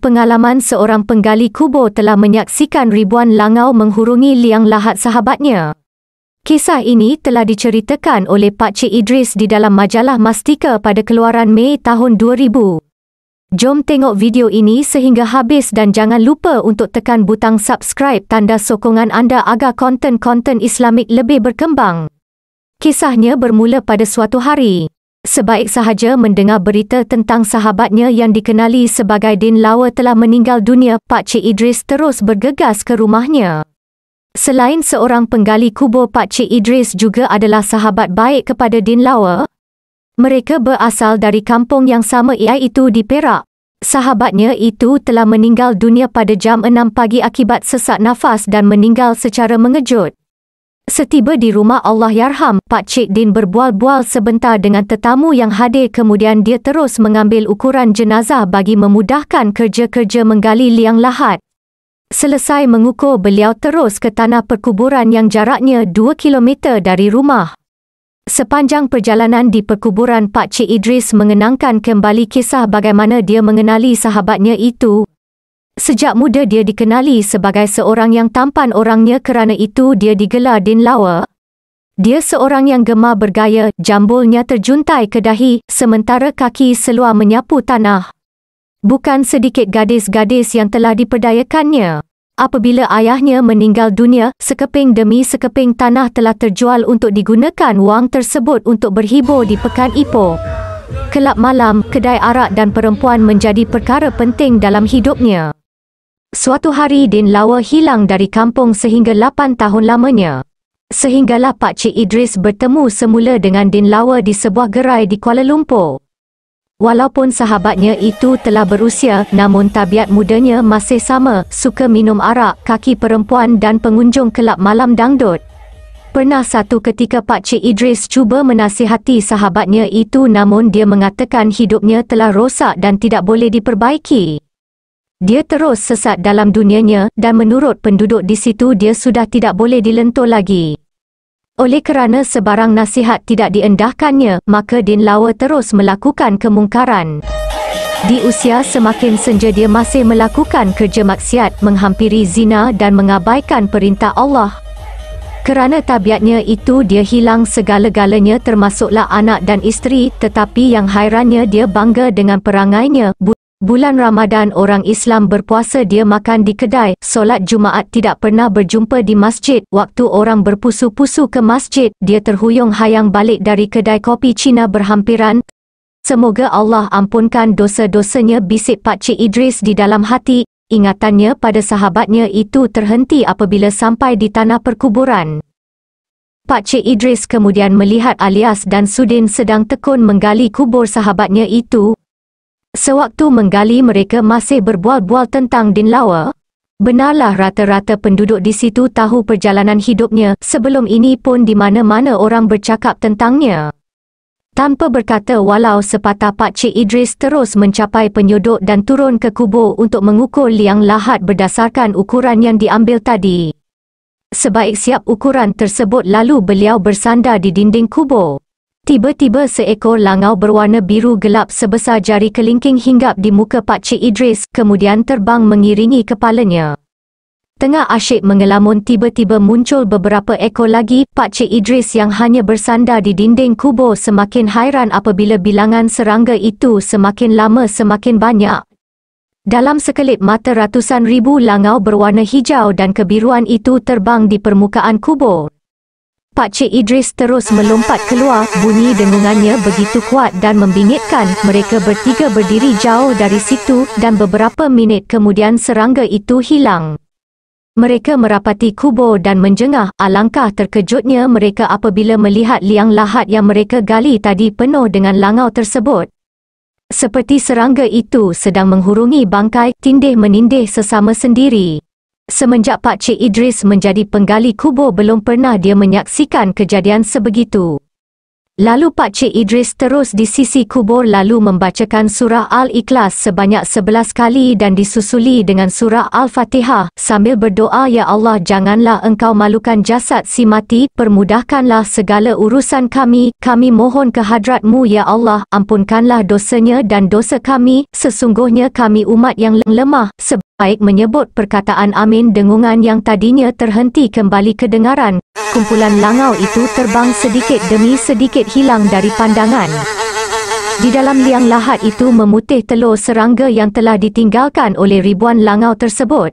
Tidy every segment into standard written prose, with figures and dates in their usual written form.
Pengalaman seorang penggali kubur telah menyaksikan ribuan langau menghurungi liang lahat sahabatnya. Kisah ini telah diceritakan oleh Pak Cik Idris di dalam majalah Mastika pada keluaran Mei tahun 2000. Jom tengok video ini sehingga habis dan jangan lupa untuk tekan butang subscribe tanda sokongan anda agar konten-konten Islamik lebih berkembang. Kisahnya bermula pada suatu hari. Sebaik sahaja mendengar berita tentang sahabatnya yang dikenali sebagai Din Lawa telah meninggal dunia, Pak Cik Idris terus bergegas ke rumahnya. Selain seorang penggali kubur, Pak Cik Idris juga adalah sahabat baik kepada Din Lawa. Mereka berasal dari kampung yang sama, iaitu di Perak. Sahabatnya itu telah meninggal dunia pada jam 6 pagi akibat sesak nafas dan meninggal secara mengejut. Setiba di rumah, Allahyarham, Pak Cik Din berbual-bual sebentar dengan tetamu yang hadir, kemudian dia terus mengambil ukuran jenazah bagi memudahkan kerja-kerja menggali liang lahat. Selesai mengukur, beliau terus ke tanah perkuburan yang jaraknya 2 km dari rumah. Sepanjang perjalanan di perkuburan, Pak Cik Idris mengenangkan kembali kisah bagaimana dia mengenali sahabatnya itu. Sejak muda dia dikenali sebagai seorang yang tampan orangnya, kerana itu dia digelar Din Lawa. Dia seorang yang gemar bergaya, jambulnya terjuntai ke dahi, sementara kaki seluar menyapu tanah. Bukan sedikit gadis-gadis yang telah diperdayakannya. Apabila ayahnya meninggal dunia, sekeping demi sekeping tanah telah terjual untuk digunakan wang tersebut untuk berhibur di Pekan Ipoh. Kelab malam, kedai arak dan perempuan menjadi perkara penting dalam hidupnya. Suatu hari Din Lawa hilang dari kampung sehingga 8 tahun lamanya. Sehinggalah Pak Cik Idris bertemu semula dengan Din Lawa di sebuah gerai di Kuala Lumpur. Walaupun sahabatnya itu telah berusia, namun tabiat mudanya masih sama, suka minum arak, kaki perempuan dan pengunjung kelab malam dangdut. Pernah satu ketika Pak Cik Idris cuba menasihati sahabatnya itu, namun dia mengatakan hidupnya telah rosak dan tidak boleh diperbaiki. Dia terus sesat dalam dunianya dan menurut penduduk di situ dia sudah tidak boleh dilentur lagi. Oleh kerana sebarang nasihat tidak diendahkannya, maka Din Lawa terus melakukan kemungkaran. Di usia semakin senja dia masih melakukan kerja maksiat, menghampiri zina dan mengabaikan perintah Allah. Kerana tabiatnya itu dia hilang segala-galanya, termasuklah anak dan isteri, tetapi yang hairannya dia bangga dengan perangainya. Bulan Ramadan orang Islam berpuasa, dia makan di kedai, solat Jumaat tidak pernah berjumpa di masjid. Waktu orang berpusu-pusu ke masjid, dia terhuyung hayang balik dari kedai kopi Cina berhampiran. Semoga Allah ampunkan dosa-dosanya, bisik Pak Cik Idris di dalam hati. Ingatannya pada sahabatnya itu terhenti apabila sampai di tanah perkuburan. Pak Cik Idris kemudian melihat Alias dan Sudin sedang tekun menggali kubur sahabatnya itu. Sewaktu menggali, mereka masih berbual-bual tentang Din Lawa. Benarlah rata-rata penduduk di situ tahu perjalanan hidupnya, sebelum ini pun di mana-mana orang bercakap tentangnya. Tanpa berkata, walau sepatah, Pak Cik Idris terus mencapai penyodok dan turun ke kubur untuk mengukur liang lahat berdasarkan ukuran yang diambil tadi. Sebaik siap ukuran tersebut, lalu beliau bersandar di dinding kubur. Tiba-tiba seekor langau berwarna biru gelap sebesar jari kelingking hinggap di muka Pak Cik Idris, kemudian terbang mengiringi kepalanya. Tengah asyik mengelamun, tiba-tiba muncul beberapa ekor lagi. Pak Cik Idris yang hanya bersandar di dinding kubur semakin hairan apabila bilangan serangga itu semakin lama semakin banyak. Dalam sekelip mata, ratusan ribu langau berwarna hijau dan kebiruan itu terbang di permukaan kubur. Pak Cik Idris terus melompat keluar, bunyi dengungannya begitu kuat dan membingitkan. Mereka bertiga berdiri jauh dari situ dan beberapa minit kemudian serangga itu hilang. Mereka merapati kubur dan menjengah. Alangkah terkejutnya mereka apabila melihat liang lahat yang mereka gali tadi penuh dengan langau tersebut. Seperti serangga itu sedang menghurungi bangkai, tindih-menindih sesama sendiri. Semenjak Pak Cik Idris menjadi penggali kubur, belum pernah dia menyaksikan kejadian sebegitu. Lalu Pak Cik Idris terus di sisi kubur lalu membacakan surah Al-Ikhlas sebanyak 11 kali dan disusuli dengan surah Al-Fatihah sambil berdoa, "Ya Allah, janganlah Engkau malukan jasad si mati, permudahkanlah segala urusan kami mohon ke hadrat-Mu ya Allah, ampunkanlah dosanya dan dosa kami, sesungguhnya kami umat yang lemah." Sebaik menyebut perkataan amin, dengungan yang tadinya terhenti kembali kedengaran. Kumpulan langau itu terbang sedikit demi sedikit hilang dari pandangan. Di dalam liang lahat itu memutih telur serangga yang telah ditinggalkan oleh ribuan langau tersebut.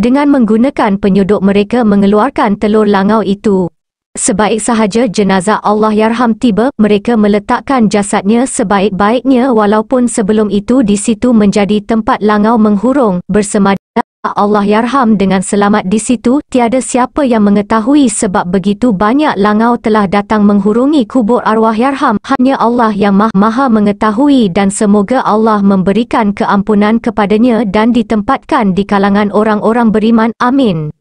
Dengan menggunakan penyuduk mereka mengeluarkan telur langau itu. Sebaik sahaja jenazah Allahyarham tiba, mereka meletakkan jasadnya sebaik-baiknya walaupun sebelum itu di situ menjadi tempat langau menghurung. Bersemada Allahyarham dengan selamat di situ, tiada siapa yang mengetahui sebab begitu banyak langau telah datang menghurungi kubur Arwahyarham. Hanya Allah yang maha mengetahui dan semoga Allah memberikan keampunan kepadanya dan ditempatkan di kalangan orang-orang beriman. Amin.